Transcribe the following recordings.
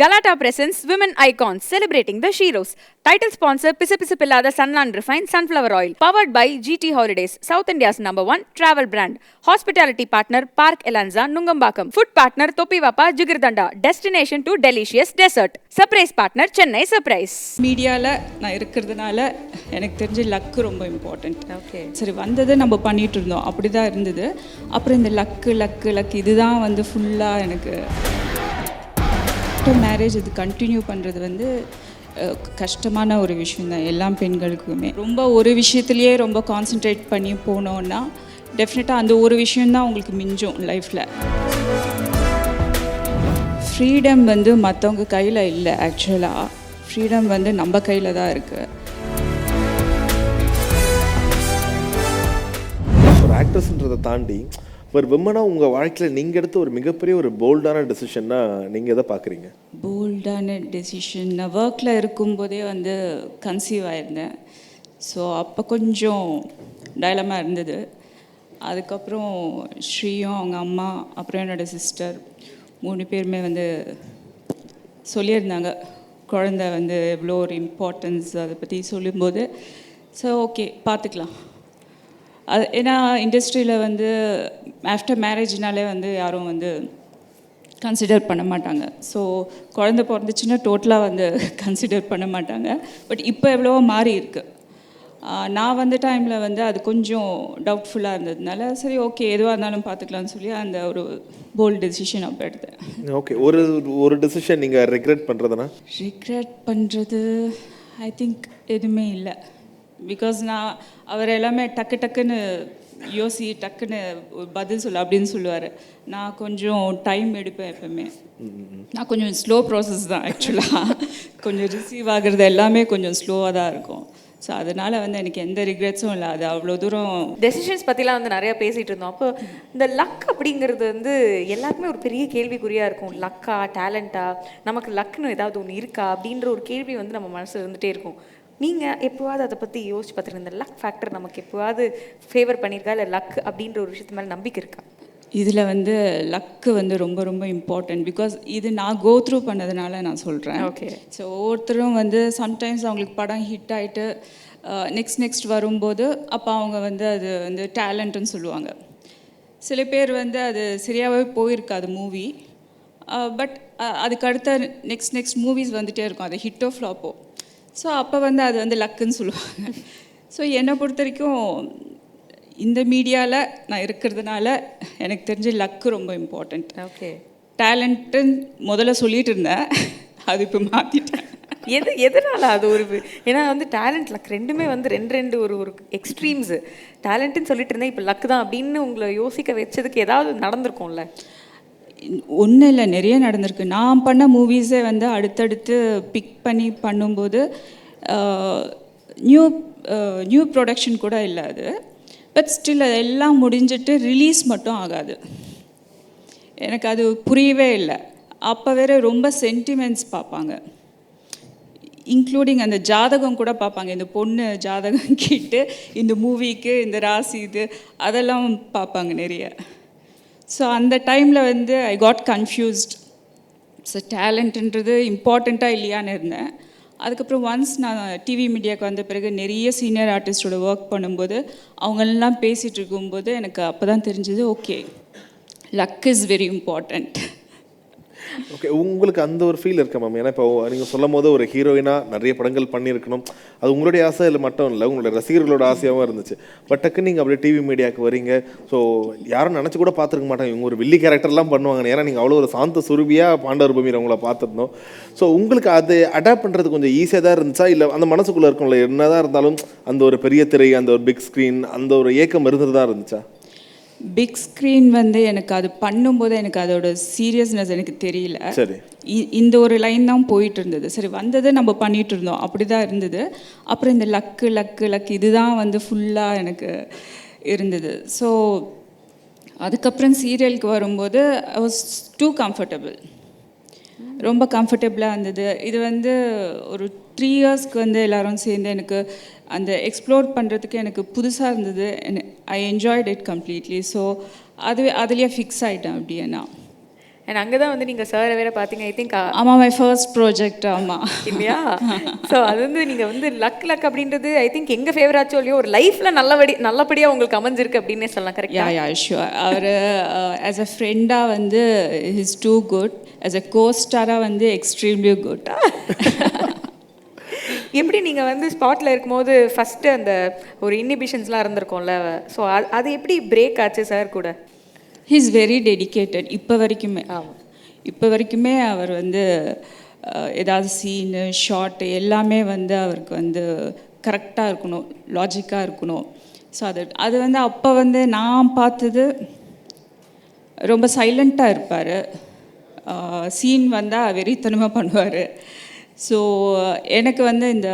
Galata presents Women Icons celebrating the Sheroes. Title sponsor Pisa Pisa Pillada Sunland Refined Sunflower Oil. Powered by GT Holidays, South India's #1 travel brand. Hospitality partner Park Elanza Nungambakam. Food partner Topivapa Jigirdanda. Destination to delicious dessert. Surprise partner Chennai Surprise. மீடியாவில் நான் இருக்கிறதுனால எனக்கு தெரிஞ்ச luck ரொம்ப important. Okay, சரி வந்ததை நம்ம பண்ணிகிட்டு இருந்தோம், அப்படி தான் இருந்தது. அப்புறம் இந்த லக்கு இதுதான் வந்து ஃபுல்லாக எனக்கு ஆஃப்டர் மேரேஜ் இது கண்டினியூ பண்ணுறது வந்து கஷ்டமான ஒரு விஷயம் தான் எல்லா பெண்களுக்குமே. ரொம்ப ஒரு விஷயத்துலையே ரொம்ப கான்சென்ட்ரேட் பண்ணி போனோன்னா டெஃபினட்டாக அந்த ஒரு விஷயந்தான் உங்களுக்கு மிஞ்சும் லைஃப்பில். ஃப்ரீடம் வந்து மற்றவங்க கையில் இல்லை, ஆக்சுவலாக ஃப்ரீடம் வந்து நம்ம கையில் தான் இருக்குது. ஒரு ஆக்ட்ரஸ்ன்றதை தாண்டி ஒரு விமனாக உங்கள் வாழ்க்கையில் நீங்கள் எடுத்த ஒரு மிகப்பெரிய ஒரு போல்டான டெசிஷன்னா நீங்கள் எதை பார்க்குறீங்க? போல்டான டெசிஷன், நான் ஒர்க்கில் இருக்கும்போதே வந்து கன்சீவ் ஆயிருந்தேன். ஸோ அப்போ கொஞ்சம் டயலமாக இருந்தது. அதுக்கப்புறம் ஸ்ரீயும் அவங்க அம்மா அப்புறம் என்னோடய சிஸ்டர் 3 பேருமே வந்து சொல்லியிருந்தாங்க குழந்தை வந்து எவ்வளோ ஒரு இம்பார்ட்டன்ஸ் அதை பற்றி சொல்லும்போது ஸோ ஓகே பார்த்துக்கலாம். அது ஏன்னா இண்டஸ்ட்ரியில் வந்து ஆஃப்டர் மேரேஜ்னாலே வந்து யாரும் வந்து கன்சிடர் பண்ண மாட்டாங்க. ஸோ குழந்தை பிறந்துச்சுன்னா டோட்டலாக வந்து கன்சிடர் பண்ண மாட்டாங்க. பட் இப்போ எவ்வளவோ மாறி இருக்குது. நான் வந்த டைமில் வந்து அது கொஞ்சம் டவுட்ஃபுல்லாக இருந்ததுனால சரி ஓகே எதுவாக இருந்தாலும் பார்த்துக்கலாம்னு சொல்லி அந்த ஒரு போல்ட் டெசிஷன் அப்போ எடுத்தேன். ஓகே, ஒரு டெசிஷன் நீங்கள் ரெக்ரெட் பண்ணுறதுனா? ரிக்ரெட் பண்ணுறது ஐ திங்க் எதுவுமே இல்லை. பிகாஸ் நான் அவர் எல்லாமே டக்குன்னு டக்குன்னு பதில் சொல்ல அப்படின்னு சொல்லுவார். நான் கொஞ்சம் டைம் எடுப்பேன் எப்பவுமே. நான் கொஞ்சம் ஸ்லோ ப்ராசஸ் தான் ஆக்சுவலாக. கொஞ்சம் ரிசீவ் ஆகிறது எல்லாமே கொஞ்சம் ஸ்லோவாக தான் இருக்கும். ஸோ அதனால் வந்து எனக்கு எந்த ரிக்ரெட்ஸும் இல்லை. அது அவ்வளோ தூரம் டெசிஷன்ஸ் பற்றிலாம் வந்து நிறையா பேசிகிட்டு இருந்தோம். அப்போ இந்த லக் அப்படிங்கிறது வந்து எல்லாருக்குமே ஒரு பெரிய கேள்விக்குறியாக இருக்கும். லக்கா டேலண்ட்டா, நமக்கு லக்னு ஏதாவது ஒன்று இருக்கா அப்படின்ற ஒரு கேள்வி வந்து நம்ம மனசில் இருந்துகிட்டே இருக்கும். நீங்கள் எப்போவாவது அதை பற்றி யோசிச்சு பார்த்துருங்க, இந்த லக் ஃபேக்டர் நமக்கு எப்போவாவது ஃபேவர் பண்ணியிருக்கா, இல்லை லக் அப்படின்ற ஒரு விஷயத்து மேலே நம்பிக்கை இருக்கா? இதில் வந்து லக்கு வந்து ரொம்ப ரொம்ப இம்பார்ட்டன்ட். பிகாஸ் இது நான் கோ த்ரூ பண்ணதுனால நான் சொல்கிறேன். ஓகே, ஸோ ஒவ்வொருத்தரும் வந்து சம்டைம்ஸ் அவங்களுக்கு படம் ஹிட் ஆகிட்டு நெக்ஸ்ட் வரும்போது அப்போ அவங்க வந்து அது வந்து டேலண்ட்டுன்னு சொல்லுவாங்க. சில பேர் வந்து அது சரியாகவே போயிருக்காது மூவி. பட் அதுக்கு அடுத்த நெக்ஸ்ட் மூவிஸ் வந்துகிட்டே இருக்கும், அது ஹிட்டோ ஃப்ளாப்போ. ஸோ அப்போ வந்து அது வந்து லக்குன்னு சொல்லுவாங்க. ஸோ என்னை பொறுத்த வரைக்கும் இந்த மீடியாவில் நான் இருக்கிறதுனால எனக்கு தெரிஞ்ச லக்கு ரொம்ப இம்பார்ட்டண்ட். ஓகே, டேலண்ட்டுன்னு முதல்ல சொல்லிட்டு இருந்தேன், அது இப்போ மாற்றிட்டேன். எதனால் அது ஒரு ஏன்னா வந்து டேலண்ட் லக் ரெண்டுமே வந்து ரெண்டு ஒரு எக்ஸ்ட்ரீம்ஸு. டேலண்ட்டுன்னு சொல்லிட்டு இருந்தேன், இப்போ லக்கு தான் அப்படின்னு உங்களை யோசிக்க வச்சதுக்கு ஏதாவது நடந்திருக்கும்ல? ஒன்றும் இல்லை, நிறைய நடந்திருக்கு. நான் பண்ண மூவிஸே வந்து அடுத்தடுத்து பிக் பண்ணி பண்ணும்போது நியூ ப்ரொடக்ஷன் கூட இல்லை அது. பட் ஸ்டில் அதெல்லாம் முடிஞ்சிட்டு ரிலீஸ் மட்டும் ஆகாது. எனக்கு அது புரியவே இல்லை. அப்போ வேறு ரொம்ப சென்டிமெண்ட்ஸ் பார்ப்பாங்க, இன்க்ளூடிங் அந்த ஜாதகம் கூட பார்ப்பாங்க. இந்த பொண்ணு ஜாதகம் கேட்டு இந்த மூவிக்கு இந்த ராசி இது அதெல்லாம் பார்ப்பாங்க நிறைய. ஸோ அந்த டைமில் வந்து ஐ காட் கன்ஃபியூஸ்ட். ஸோ டேலண்ட்டுன்றது இம்பார்ட்டண்ட்டாக இல்லையான்னு இருந்தேன். அதுக்கப்புறம் ஒன்ஸ் நான் டிவி மீடியாவுக்கு வந்த பிறகு நிறைய சீனியர் ஆர்டிஸ்டோட ஒர்க் பண்ணும்போது அவங்களெல்லாம் பேசிகிட்டு இருக்கும்போது எனக்கு அப்போ தான் தெரிஞ்சது okay luck is very important. Okay, உங்களுக்கு அந்த ஒரு ஃபீல் இருக்கா மேம்? ஏன்னா இப்போ நீங்கள் சொல்லும் போது ஒரு ஹீரோயினாக நிறைய படங்கள் பண்ணியிருக்கணும், அது உங்களுடைய ஆசை இல்லை மட்டும் இல்லை, உங்களுடைய ரசிகர்களோட ஆசையாகவும் இருந்துச்சு. பட் டக்குன்னு நீங்கள் அப்படியே டிவி மீடியாவுக்கு வரீங்க. ஸோ யாரும் நினச்சி கூட பார்த்துருக்க மாட்டாங்க இவங்க ஒரு வில்லி கேரக்டர்லாம் பண்ணுவாங்க. ஏன்னா நீங்கள் அவ்வளோ ஒரு சாந்த சுரூபியாக பாண்டவர் பூமியில் உங்களை பார்த்துருந்தோம். ஸோ உங்களுக்கு அது அடாப்ட் பண்ணுறது கொஞ்சம் ஈஸியாக தான் இருந்துச்சா, இல்லை அந்த மனசுக்குள்ளே இருக்கும்ல என்ன தான் இருந்தாலும் அந்த ஒரு பெரிய திரை, அந்த ஒரு பிக் ஸ்க்ரீன், அந்த ஒரு ஏக்கம் இருந்துட்டு தான் இருந்துச்சா? பிக் ஸ்க்ரீன் வந்து எனக்கு அது பண்ணும்போது எனக்கு அதோட சீரியஸ்னஸ் எனக்கு தெரியல. சரி, இந்த ஒரு லைன் தான் போயிட்டு இருந்தது. சரி வந்ததை நம்ம பண்ணிகிட்டு இருந்தோம், அப்படி தான் இருந்தது. அப்புறம் இந்த லக்கு இதுதான் வந்து ஃபுல்லாக எனக்கு இருந்தது. ஸோ அதுக்கப்புறம் சீரியலுக்கு வரும்போது ஐ வாஸ் டூ கம்ஃபர்டபுள். ரொம்ப கம்ஃபர்டபுளாக இருந்தது. இது வந்து ஒரு 3 இயர்ஸ்க்கு வந்து எல்லோரும் சேர்ந்து எனக்கு அந்த எக்ஸ்ப்ளோர் பண்ணுறதுக்கு எனக்கு புதுசாக இருந்தது. I enjoyed it completely. So அதுலேயே ஃபிக்ஸ் ஆகிட்டேன் அப்படியே நான். அண்ட் அங்கே தான் வந்து நீங்கள் சாரை வேற பார்த்தீங்க ஐ திங்க். ஆமாம், மை ஃபர்ஸ்ட் ப்ராஜெக்ட். ஆமாம் இல்லையா? ஸோ அது வந்து நீங்கள் வந்து லக் அப்படின்றது ஐ திங்க் எங்கள் ஃபேவராச்சோ இல்லையோ ஒரு லைஃப்பில் நல்லபடியாக உங்களுக்கு அமைஞ்சிருக்கு அப்படின்னே சொல்லலாம். கரெக்டா? யா ஷுவர். அவர் ஆஸ் அ ஃப்ரெண்டாக வந்து is too good, as a கோஸ்டாராக வந்து எக்ஸ்ட்ரீம்லி குட். எப்படி நீங்கள் வந்து ஸ்பாட்டில் இருக்கும்போது ஃபஸ்ட்டு அந்த ஒரு இன்னிபிஷன்ஸ்லாம் இருந்திருக்கோம்ல, ஸோ அது எப்படி பிரேக் ஆச்சு சார் கூட? He is very dedicated. இப்போ வரைக்குமே அவர் வந்து ஏதாவது சீனு ஷார்ட்டு எல்லாமே வந்து அவருக்கு வந்து கரெக்டாக இருக்கணும், லாஜிக்காக இருக்கணும். ஸோ அது வந்து அப்போ வந்து நான் பார்த்தது ரொம்ப சைலண்ட்டாக இருப்பார். சீன் வந்தால் வெறித்தனமாக பண்ணுவார். ஸோ எனக்கு வந்து இந்த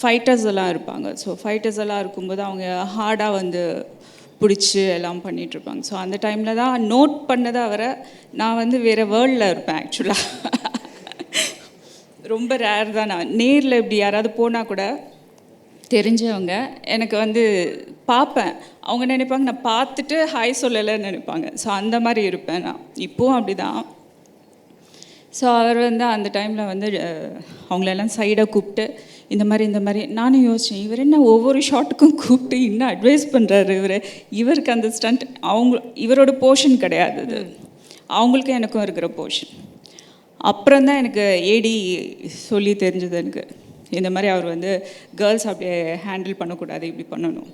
ஃபைட்டர்ஸ் எல்லாம் இருப்பாங்க. ஸோ ஃபைட்டர்ஸ் எல்லாம் இருக்கும்போது அவங்க ஹார்டாக வந்து பிடிச்சி எல்லாம் பண்ணிகிட்ருப்பாங்க. ஸோ அந்த டைமில் தான் நோட் பண்ணதை அவரை நான் வந்து வேறு வேர்ல்டில் இருப்பேன் ஆக்சுவலாக. ரொம்ப ரேர் தான். நான் நேரில் இப்படி யாராவது போனால் கூட தெரிஞ்சவங்க எனக்கு வந்து பார்ப்பேன், அவங்க நினைப்பாங்க நான் பார்த்துட்டு ஹாய் சொல்லலைன்னு நினைப்பாங்க. ஸோ அந்த மாதிரி இருப்பேன் நான். இப்போவும் அப்படி தான். ஸோ அவர் வந்து அந்த டைமில் வந்து அவங்களெல்லாம் சைடாக கூப்பிட்டு இந்த மாதிரி நானும் யோசித்தேன், இவர் என்ன ஒவ்வொரு ஷாட்டுக்கும் கூப்பிட்டு இன்னும் அட்வைஸ் பண்ணுறாரு இவருக்கு அந்த ஸ்டண்ட் இவரோட போர்ஷன் கிடையாது அது, அவங்களுக்கும் எனக்கும் இருக்கிற போர்ஷன். அப்புறம் தான் எனக்கு ஏடி சொல்லி தெரிஞ்சது எனக்கு, இந்த மாதிரி அவர் வந்து கேர்ள்ஸ் அப்படியே ஹேண்டில் பண்ணக்கூடாது, இப்படி பண்ணணும்.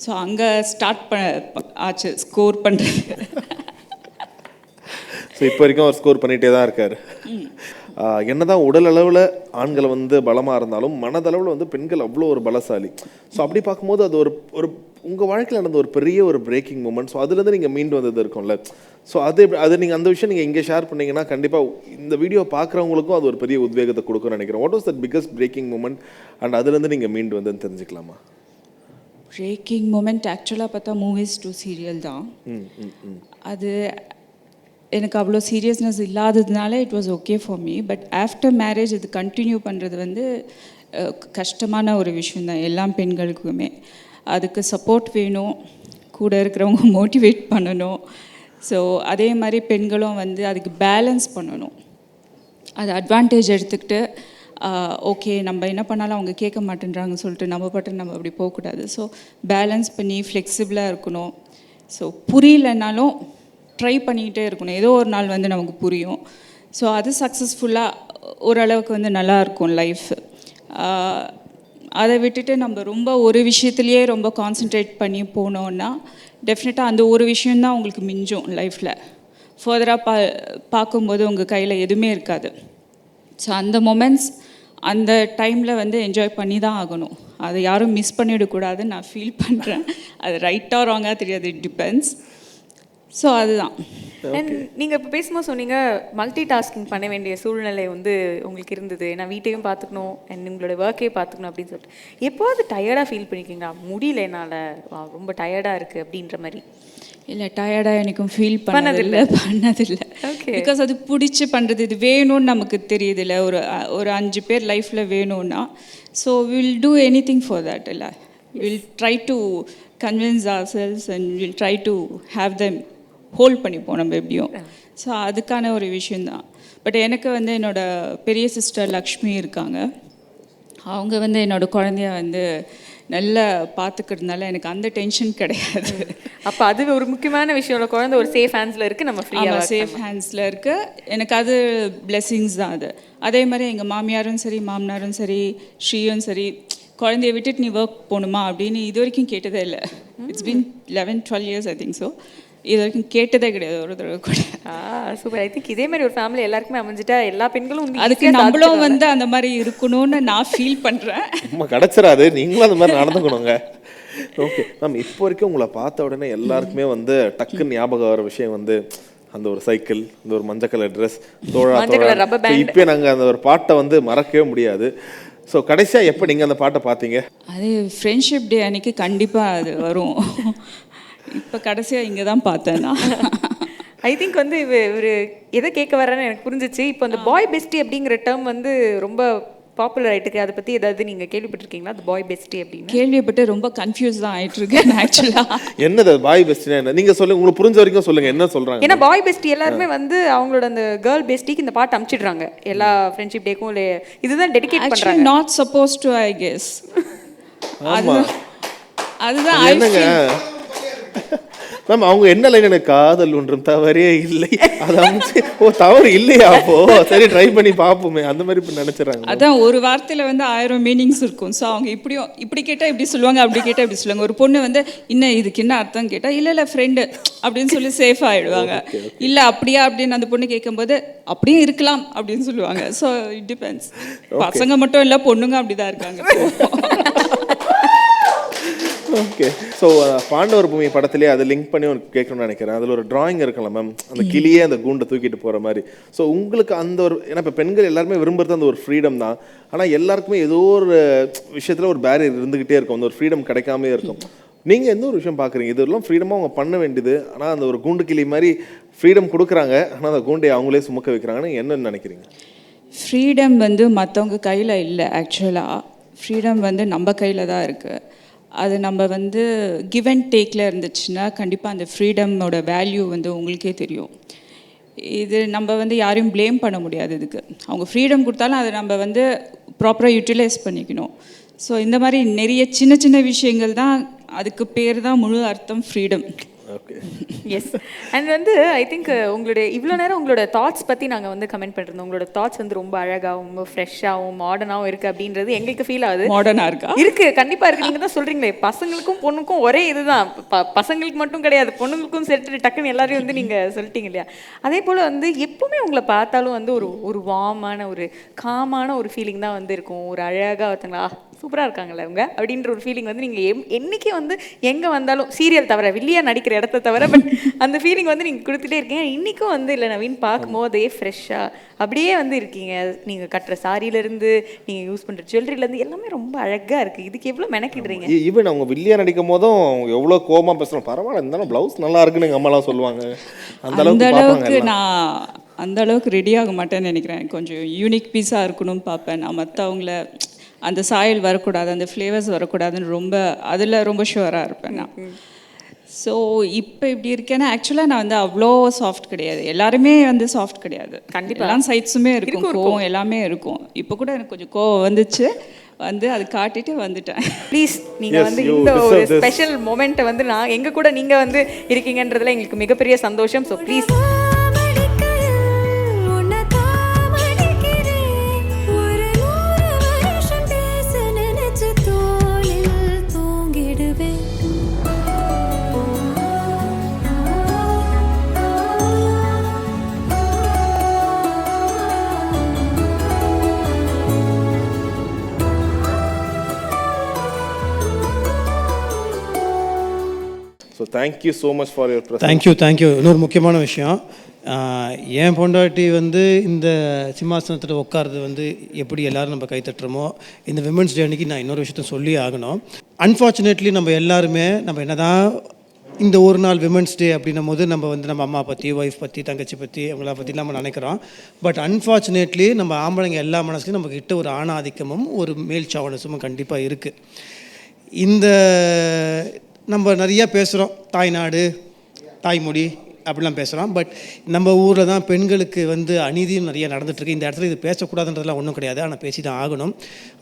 ஸோ அங்கே ஸ்டார்ட் ஆச்சு ஸ்கோர் பண்ணுறது. ஸோ இப்போ வரைக்கும் அவர் ஸ்கோர் பண்ணிகிட்டே தான் இருக்கார். என்னதான் உடல் அளவில் ஆண்களை வந்து பலமாக இருந்தாலும் மனதளவில் வந்து பெண்கள் அவ்வளோ ஒரு பலசாலி. ஸோ அப்படி பார்க்கும்போது அது ஒரு உங்கள் வாழ்க்கையில் நடந்த ஒரு பெரிய ஒரு பிரேக்கிங் மூமெண்ட். ஸோ அதுலேருந்து நீங்கள் மீண்டு வந்தது இருக்கும்ல. ஸோ அது நீங்கள் அந்த விஷயம் நீங்கள் இங்கே ஷேர் பண்ணிங்கன்னா கண்டிப்பாக இந்த வீடியோ பார்க்குறவங்களுக்கும் அது ஒரு பெரிய உத்வேகத்தை கொடுக்கும்னு நினைக்கிறேன். What was that biggest breaking moment and அதுலேருந்து நீங்கள் மீண்டு வந்ததுன்னு தெரிஞ்சுக்கலாமா? பிரேக்கிங் மூமெண்ட் ஆக்சுவலாக பார்த்தா மூவிஸ் டு சீரியல் தான். அது எனக்கு அவ்வளோ சீரியஸ்னஸ் இல்லாததுனால it was okay for me. But after marriage இது கண்டினியூ பண்ணுறது வந்து கஷ்டமான ஒரு விஷயந்தான் எல்லா பெண்களுக்குமே. அதுக்கு சப்போர்ட் வேணும், கூட இருக்கிறவங்க மோட்டிவேட் பண்ணணும். ஸோ அதே மாதிரி பெண்களும் வந்து அதுக்கு பேலன்ஸ் பண்ணணும். அது அட்வான்டேஜ் எடுத்துக்கிட்டு ஓகே நம்ம என்ன பண்ணாலும் அவங்க கேட்க மாட்டேன்றாங்க சொல்லிட்டு நம்ம பாட்டு நம்ம அப்படி போகக்கூடாது. ஸோ பேலன்ஸ் பண்ணி ஃப்ளெக்சிபிளாக இருக்கணும். ஸோ புரியலைனாலும் ட்ரை பண்ணிக்கிட்டே இருக்கணும், ஏதோ ஒரு நாள் வந்து நமக்கு புரியும். ஸோ அது சக்ஸஸ்ஃபுல்லாக ஓரளவுக்கு வந்து நல்லாயிருக்கும் லைஃப். அதை விட்டுட்டு நம்ம ரொம்ப ஒரு விஷயத்துலையே ரொம்ப கான்சென்ட்ரேட் பண்ணி போனோன்னா டெஃபினட்டாக அந்த ஒரு விஷயந்தான் உங்களுக்கு மிஞ்சும் லைஃப்பில். ஃபர்தராக பார்க்கும்போது உங்கள் கையில் எதுவுமே இருக்காது. ஸோ அந்த மொமெண்ட்ஸ் அந்த டைமில் வந்து என்ஜாய் பண்ணி தான் ஆகணும். அதை யாரும் மிஸ் பண்ணிவிடக்கூடாதுன்னு நான் ஃபீல் பண்ணுறேன். அது ரைட்டாக ராங்காக தெரியாது, இட் டிபெண்ட்ஸ். ஸோ அதுதான். அண்ட் நீங்கள் இப்போ பேசும்போது சொன்னீங்க மல்டி டாஸ்கிங் பண்ண வேண்டிய சூழ்நிலை வந்து உங்களுக்கு இருந்தது, ஏன்னா வீட்டையும் பார்த்துக்கணும் அண்ட் உங்களோட ஒர்க்கையும் பார்த்துக்கணும் அப்படின்னு சொல்லிட்டு. எப்போது டயர்டாக ஃபீல் பண்ணிக்கிங்களா, முடியல என்னால் ரொம்ப டயர்டாக இருக்குது அப்படின்ற மாதிரி? இல்லை, டயர்டாக எனக்கும் ஃபீல் பண்ணதில்லை. பிகாஸ் அது பிடிச்சி பண்ணுறது, இது வேணும்னு நமக்கு தெரியுதுல்ல. ஒரு 5 பேர் லைஃப்பில் வேணும்னா so will do anything for that. இல்லை, will try to convince ourselves and will try to have them hold பண்ணிப்போம் நம்ம எப்படியும். ஸோ அதுக்கான ஒரு விஷயந்தான். பட் எனக்கு வந்து என்னோடய பெரிய சிஸ்டர் லக்ஷ்மி இருக்காங்க. அவங்க வந்து என்னோடய குழந்தைய வந்து நல்லா பார்த்துக்கிறதுனால எனக்கு அந்த டென்ஷன் கிடையாது. அப்போ அது ஒரு முக்கியமான விஷயம். குழந்தை ஒரு சேஃப் ஹேண்ட்ஸில் இருக்குது, நம்ம ஃப்ரீயாக சேஃப் ஹேண்ட்ஸில் இருக்குது. எனக்கு அது பிளெஸிங்ஸ் தான் அது. அதே மாதிரி எங்கள் மாமியாரும் சரி மாமனாரும் சரி ஸ்ரீயும் சரி குழந்தைய விட்டுட்டு நீ ஒர்க் போகணுமா அப்படின்னு இது வரைக்கும் கேட்டதே இல்லை. It's been 11-12 years I think. So இது வரைக்கும் கேட்டதே கிடையாது ஒரு தடவை கூட. சூப்பர். ஐ திங்க் இதே மாதிரி ஒரு ஃபேமிலி எல்லாருக்குமே அமைஞ்சிட்டா எல்லா பெண்களும் அதுக்கு நம்மளும் வந்து அந்த மாதிரி இருக்கணும்னு நான் ஃபீல் பண்ணுறேன். நம்ம கிடச்சிடாது, நீங்களும் அந்த மாதிரி நடந்துக்கணுங்க. ஓகே மேம், இப்போ வரைக்கும் உங்களை பார்த்த உடனே எல்லாருக்குமே வந்து டக்குன்னு ஞாபகம் வர விஷயம் வந்து அந்த ஒரு சைக்கிள், இந்த ஒரு மஞ்சள் கலர் ட்ரெஸ், தோழா இப்போ நாங்கள் அந்த ஒரு பாட்டை வந்து மறக்கவே முடியாது. ஸோ கடைசியாக எப்போ நீங்கள் அந்த பாட்டை பார்த்தீங்க? அது ஃப்ரெண்ட்ஷிப் டே அன்னைக்கு கண்டிப்பாக அது வரும். இப்போ கடைசியாக இங்கே தான் பார்த்தேன்னா ஐ திங்க் வந்து இவர் எதை கேட்க வர்றேன்னு எனக்கு புரிஞ்சிச்சு. இப்போ அந்த பாய் பெஸ்டி அப்படிங்கிற டேர்ம் வந்து ரொம்ப பாப்புலர் ஆயிட்டு அதை பத்தி ஏதாவது நீங்க கேள்விப்பட்டிருக்கீங்களா? அது பாய் பெஸ்டி அப்படின்னு கேள்விப்பட்டு ரொம்ப கன்ஃபியூஸ் தான் ஆயிட்டு இருக்கேன் ஆக்சுவலாக. என்னது பாய் பெஸ்ட்னா என்ன? நீங்க சொல்லுங்க, உங்களுக்கு புரிஞ்ச வரைக்கும் சொல்லுங்க, என்ன சொல்றாங்க? ஏன்னா பாய் பெஸ்டி எல்லாருமே வந்து அவங்களோட அந்த கேர்ள் பெஸ்டிக்கு இந்த பாட்டு அனுப்பிச்சிடுறாங்க எல்லா ஃப்ரெண்ட்ஷிப் டேக்கும். இல்லை இதுதான் டெடிகேட் ஆக்சுவலி பண்றாங்க. Not suppose to I guess. ஆமா, அதுதான் என்னங்க மேம் அவங்க என்ன லைன், எனக்கு காதல் ஒன்றும் தவறே இல்லை, அது அமைச்சு ஓ தவறு இல்லையா, அப்போ சரி ட்ரை பண்ணி பார்ப்போமே, அந்த மாதிரி இப்போ நினைச்சுறாங்க. அதான் ஒரு வார்த்தையில் வந்து 1000 மீனிங்ஸ் இருக்கும். ஸோ அவங்க இப்படி கேட்டால் இப்படி சொல்லுவாங்க, அப்படி கேட்டால் இப்படி சொல்லுவாங்க. ஒரு பொண்ணு வந்து இன்னும் இதுக்கு என்ன அர்த்தம் கேட்டால் இல்லை ஃப்ரெண்டு அப்படின்னு சொல்லி சேஃப் ஆகிடுவாங்க. இல்லை அப்படியா அப்படின்னு அந்த பொண்ணு கேட்கும்போது அப்படியே இருக்கலாம் அப்படின்னு சொல்லுவாங்க. So it depends. பசங்க மட்டும் இல்லை, பொண்ணுங்க அப்படி தான் இருக்காங்க. ஓகே, ஸோ பாண்டவர் பூமி படத்திலே அதை லிங்க் பண்ணி ஒரு கேட்கணும்னு நினைக்கிறேன். அதில் ஒரு டிராயிங் இருக்கல மேம், அந்த கிளியே அந்த கூண்டை தூக்கிட்டு போகிற மாதிரி. ஸோ உங்களுக்கு அந்த ஒரு, ஏன்னா இப்போ பெண்கள் எல்லாருமே விரும்புறது அந்த ஒரு ஃப்ரீடம் தான். ஆனால் எல்லாருக்குமே ஏதோ ஒரு விஷயத்தில் ஒரு பேரியர் இருந்துக்கிட்டே இருக்கும், அந்த ஒரு ஃப்ரீடம் கிடைக்காமே இருக்கும். நீங்கள் எந்த ஒரு விஷயம் பார்க்குறீங்க, இதெல்லாம் ஃப்ரீடமாக அவங்க பண்ண வேண்டியது, ஆனால் அந்த ஒரு கூண்டு கிளி மாதிரி ஃப்ரீடம் கொடுக்குறாங்க, ஆனால் அந்த கூண்டை அவங்களே சுமக்க வைக்கிறாங்கன்னு என்னன்னு நினைக்கிறீங்க? ஃப்ரீடம் வந்து மற்றவங்க கையில் இல்லை. ஆக்சுவலாக ஃப்ரீடம் வந்து நம்ம கையில் தான் இருக்குது. அது நம்ம வந்து கிவ் அண்ட் டேக்கில் இருந்துச்சுன்னா கண்டிப்பாக அந்த ஃப்ரீடமோட வேல்யூ வந்து உங்களுக்கே தெரியும். இது நம்ம வந்து யாரையும் ப்ளேம் பண்ண முடியாது. இதுக்கு அவங்க ஃப்ரீடம் கொடுத்தாலும் அதை நம்ம வந்து ப்ராப்பராக யூட்டிலைஸ் பண்ணிக்கணும். ஸோ இந்த மாதிரி நிறைய சின்ன சின்ன விஷயங்கள் தான், அதுக்கு பேர் தான் முழு அர்த்தம் ஃப்ரீடம். Okay, S. அண்ட் வந்து ஐ திங்க் உங்களுடைய இவ்வளோ நேரம் உங்களோட தாட்ஸ் பற்றி நாங்கள் வந்து கமெண்ட் பண்ணிருந்தோம். உங்களோட தாட்ஸ் வந்து ரொம்ப அழகாகவும் ரொம்ப ஃப்ரெஷ்ஷாகவும் மாடர்னாகவும் இருக்குது அப்படின்றது எங்களுக்கு ஃபீல் ஆகுது. மாடர்னாக இருக்கா? இருக்குது, கண்டிப்பாக இருக்குது. நீங்கள் தான் சொல்கிறீங்களே பசங்களுக்கும் பொண்ணுக்கும் ஒரே இதுதான், பசங்களுக்கு மட்டும் கிடையாது, பொண்ணுங்களுக்கும் செட்டு டக்குன்னு எல்லாரையும் வந்து நீங்கள் சொல்லிட்டீங்க இல்லையா? அதே போல் வந்து எப்பவுமே உங்களை பார்த்தாலும் வந்து ஒரு வார்மான ஒரு காமான ஒரு ஃபீலிங் தான் வந்து இருக்கும். ஒரு அழகாக ஒருத்தங்களா சூப்பராக இருக்காங்கல்ல அவங்க அப்படின்ற ஒரு ஃபீலிங் வந்து நீங்கள் என்றைக்கு வந்து எங்கே வந்தாலும், சீரியல் தவிர வில்லியாக நடிக்கிற இடத்த தவிர, பட் அந்த ஃபீலிங் வந்து நீங்கள் கொடுத்துட்டே இருக்கீங்க. இன்றைக்கும் வந்து இல்லை நவீன் பார்க்கும்போது அதே ஃப்ரெஷ்ஷாக அப்படியே வந்து இருக்கீங்க. நீங்கள் கட்டுற சாரியிலேருந்து நீங்கள் யூஸ் பண்ணுற ஜுவல்லரியிலேருந்து எல்லாமே ரொம்ப அழகாக இருக்குது. இதுக்கு எவ்வளோ மெனக்கிடுறீங்க? ஈவன் அவங்க வில்லியா நடிக்கும் போதும் அவங்க எவ்வளோ கோபமாக பேசுகிறோம், பரவாயில்ல இருந்தாலும் ப்ளவுஸ் நல்லா இருக்குன்னு எங்கள் அம்மாலாம் சொல்லுவாங்க. அந்த அளவுக்கு நான் அந்த அளவுக்கு ரெடி ஆக மாட்டேன்னு நினைக்கிறேன். கொஞ்சம் யூனிக் பீஸாக இருக்கணும்னு பார்ப்பேன். நான் மற்றவங்கள அந்த சாயல் வரக்கூடாது, அந்த ஃப்ளேவர்ஸ் வரக்கூடாதுன்னு அதில் ரொம்ப ஷுவராக இருப்பேன் நான். ஸோ இப்போ இப்படி இருக்கேன்னா ஆக்சுவலாக நான் வந்து அவ்வளோ சாஃப்ட் கிடையாது. எல்லாருமே வந்து சாஃப்ட் கிடையாது. கண்டிப்பாக எல்லாம் சைட்ஸுமே இருக்கும், கோவம் எல்லாமே இருக்கும். இப்போ கூட எனக்கு கொஞ்சம் கோவம் வந்துச்சு, வந்து அது காட்டிட்டு வந்துட்டேன். ப்ளீஸ் நீங்கள் வந்து இந்த ஒரு ஸ்பெஷல் மொமெண்ட்டை வந்து நான் எங்கள் கூட நீங்கள் வந்து இருக்கீங்கன்றதுல எங்களுக்கு மிகப்பெரிய சந்தோஷம். So please. So thank you so much for your presence. Thank you. இன்னொரு முக்கியமான விஷயம், என் பொண்டாட்டி வந்து இந்த சிம்மாசனத்தில் உட்கார்றது வந்து எப்படி எல்லோரும் நம்ம கைத்தட்டுறோமோ, இந்த விமென்ஸ் டே அன்றைக்கி நான் இன்னொரு விஷயத்த சொல்லி ஆகணும். அன்ஃபார்ச்சுனேட்லி நம்ம எல்லாருமே என்ன தான் இந்த ஒரு நாள் விமென்ஸ் டே அப்படின்னும் போது நம்ம வந்து நம்ம அம்மா பற்றி, ஒய்ஃப் பற்றி, தங்கச்சி பற்றி, அவங்கள பற்றி நம்ம நினைக்கிறோம். பட் அன்ஃபார்ச்சுனேட்லி நம்ம ஆம்பளைங்க எல்லா மனசுலையும் நம்மக்கிட்ட ஒரு ஆணாதிக்கமும் ஒரு மேல் சாவனஸும் கண்டிப்பாக இருக்குது. இந்த நம்ம நிறையா பேசுகிறோம், தாய்நாடு, தாய்மொழி அப்படிலாம் பேசுகிறோம். பட் நம்ம ஊரில் தான் பெண்களுக்கு வந்து அநீதியும் நிறைய நடந்துகிட்ருக்கு. இந்த இடத்துல இது பேசக்கூடாதுன்றதுலாம் ஒன்றும் கிடையாது, ஆனால் பேசி தான் ஆகணும்.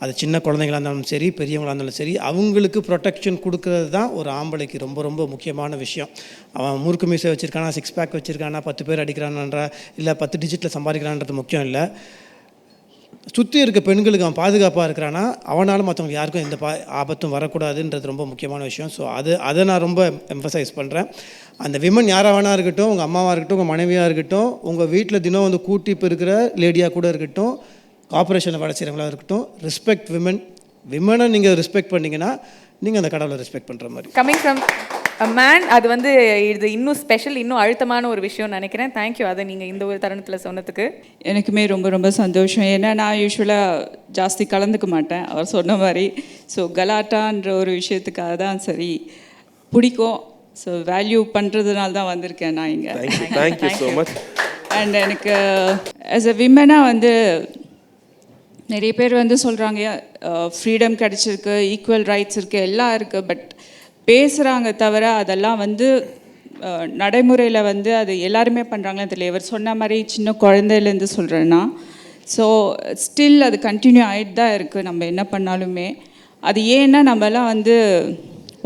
அது சின்ன குழந்தைங்களாக இருந்தாலும் சரி, பெரியவங்களாக இருந்தாலும் சரி, அவங்களுக்கு ப்ரொடெக்ஷன் கொடுக்கறது தான் ஒரு ஆம்பளைக்கு ரொம்ப ரொம்ப முக்கியமான விஷயம். அவன் முறுக்கு மீசை வச்சுருக்கானா, 6 பேக் வச்சுருக்கானா, 10 பேர் அடிக்கிறான்றா, இல்லை 10 டிஜிட்டில் சம்பாதிக்கிறான்றது முக்கியம் இல்லை. சுற்றி இருக்க பெண்களுக்கு அவன் பாதுகாப்பாக இருக்கிறான்னா அவனால் மற்றவங்க யாருக்கும் எந்த ஆபத்தும் வரக்கூடாதுன்றது ரொம்ப முக்கியமான விஷயம். ஸோ அதை நான் ரொம்ப எம்பசைஸ் பண்ணுறேன். அந்த விமன் யாராக வேணா இருக்கட்டும், உங்கள் அம்மாவாக இருக்கட்டும், உங்கள் மனைவியாக இருக்கட்டும், உங்கள் வீட்டில் தினம் வந்து கூட்டிப்பு இருக்கிற லேடியாக கூட இருக்கட்டும், கார்பரேஷனில் வேலை செய்கிறவங்களாக இருக்கட்டும், ரெஸ்பெக்ட் விமனை நீங்கள் ரெஸ்பெக்ட் பண்ணிங்கன்னா நீங்கள் அந்த கடவுளை ரெஸ்பெக்ட் பண்ணுற மாதிரி. கமிங் ஃப்ரம் அ மேன், அது வந்து இது இன்னும் ஸ்பெஷல், இன்னும் அழுத்தமான ஒரு விஷயம்னு நினைக்கிறேன். தேங்க்யூ அதை நீங்கள் இந்த ஒரு தருணத்தில் சொன்னதுக்கு. எனக்குமே ரொம்ப ரொம்ப சந்தோஷம். ஏன்னா நான் யூஸ்வலாக ஜாஸ்தி கலந்துக்க மாட்டேன் அவர் சொன்ன மாதிரி. ஸோ கலாட்டான்ற ஒரு விஷயத்துக்காக தான் சரி பிடிக்கும். ஸோ வேல்யூ பண்ணுறதுனால தான் வந்திருக்கேன் நான் இங்கே. Thank you so much. அண்ட் எனக்கு ஆஸ் அ விமனாக வந்து நிறைய பேர் வந்து சொல்கிறாங்க ஃப்ரீடம் கிடச்சிருக்கு, ஈக்குவல் ரைட்ஸ் இருக்குது, எல்லாம் இருக்குது. பட் பேசுகிறாங்க தவிர அதெல்லாம் வந்து நடைமுறையில் வந்து அது எல்லாருமே பண்ணுறாங்களே தெரியல. இவர் சொன்ன மாதிரி சின்ன குழந்தையிலேருந்து சொல்கிறேன்னா, ஸோ ஸ்டில் அது கண்டினியூ ஆகிட்டு தான் இருக்குது. நம்ம என்ன பண்ணாலுமே அது ஏன்னா நம்மலாம் வந்து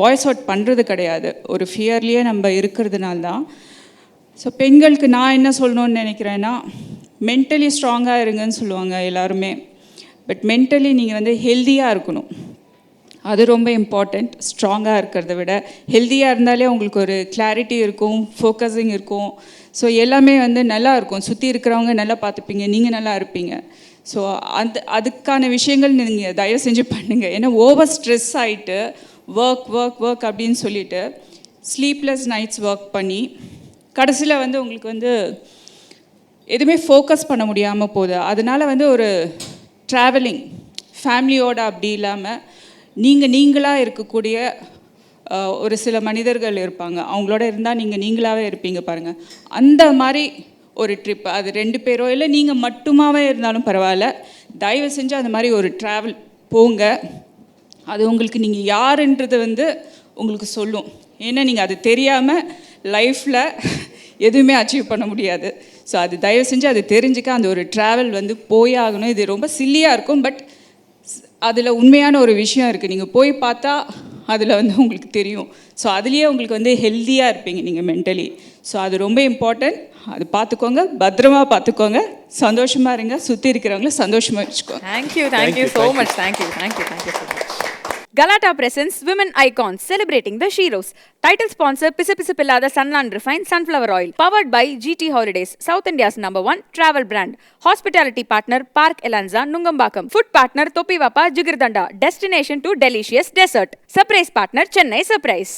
வாய்ஸ் அவுட் பண்ணுறது கிடையாது, ஒரு ஃபியர்லேயே நம்ம இருக்கிறதுனால தான். ஸோ பெண்களுக்கு நான் என்ன சொல்லணும்னு நினைக்கிறேன்னா, மென்டலி ஸ்ட்ராங்காக இருங்கன்னு சொல்லுவாங்க எல்லாருமே. பட் மென்டலி நீங்கள் வந்து ஹெல்த்தியாக இருக்கணும், அது ரொம்ப இம்பார்ட்டண்ட். ஸ்ட்ராங்காக இருக்கிறத விட ஹெல்த்தியாக இருந்தாலே உங்களுக்கு ஒரு கிளாரிட்டி இருக்கும், ஃபோக்கஸிங் இருக்கும். ஸோ எல்லாமே வந்து நல்லா இருக்கும், சுற்றி இருக்கிறவங்க நல்லா பார்த்துப்பீங்க, நீங்கள் நல்லா இருப்பீங்க. ஸோ அதுக்கான விஷயங்கள் நீங்கள் தயவு செஞ்சு பண்ணுங்கள். ஏன்னா ஓவர் ஸ்ட்ரெஸ் ஆகிட்டு ஒர்க் அப்படின்னு சொல்லிட்டு ஸ்லீப்லெஸ் நைட்ஸ் ஒர்க் பண்ணி கடைசியில் வந்து உங்களுக்கு வந்து எதுவுமே ஃபோக்கஸ் பண்ண முடியாமல் போகுது. அதனால் வந்து ஒரு ட்ராவலிங் ஃபேமிலியோடு அப்படி இல்லாமல் நீங்களாக இருக்கக்கூடிய ஒரு சில மனிதர்கள் இருப்பாங்க, அவங்களோட இருந்தால் நீங்களாகவே இருப்பீங்க பாருங்கள். அந்த மாதிரி ஒரு ட்ரிப், அது 2 பேரோ இல்லை நீங்கள் மட்டுமாவே இருந்தாலும் பரவாயில்ல, தயவு செஞ்சு அந்த மாதிரி ஒரு ட்ராவல் போங்க. அது உங்களுக்கு நீங்கள் யாருன்றது வந்து உங்களுக்கு சொல்லும். ஏன்னா நீங்கள் அது தெரியாமல் லைஃப்பில் எதுவுமே அச்சீவ் பண்ண முடியாது. ஸோ அது தயவு செஞ்சு அது தெரிஞ்சுக்க அந்த ஒரு ட்ராவல் வந்து போயே ஆகணும். இது ரொம்ப சில்லியாக இருக்கும், பட் அதில் உண்மையான ஒரு விஷயம் இருக்குது. நீங்கள் போய் பார்த்தா அதில் வந்து உங்களுக்கு தெரியும். ஸோ அதுலேயே உங்களுக்கு வந்து ஹெல்த்தியாக இருப்பீங்க நீங்கள் மென்டலி. ஸோ அது ரொம்ப இம்பார்ட்டன்ட். அது பார்த்துக்கோங்க, பத்திரமா பார்த்துக்கோங்க, சந்தோஷமாக இருங்க, சுற்றி இருக்கிறவங்கள சந்தோஷமாக வச்சுக்கோங்க. Thank you so much. Thank you so much. Galata presents Women Icons celebrating the Sheroes. Title sponsor Pisapillada Sunland Refined Sunflower Oil. Powered by GT Holidays, South India's #1 travel brand. Hospitality partner Park Elanza, Nungambakam. Food partner Topi Vapa, Jigirdanda. Destination to delicious dessert. Surprise partner Chennai Surprise.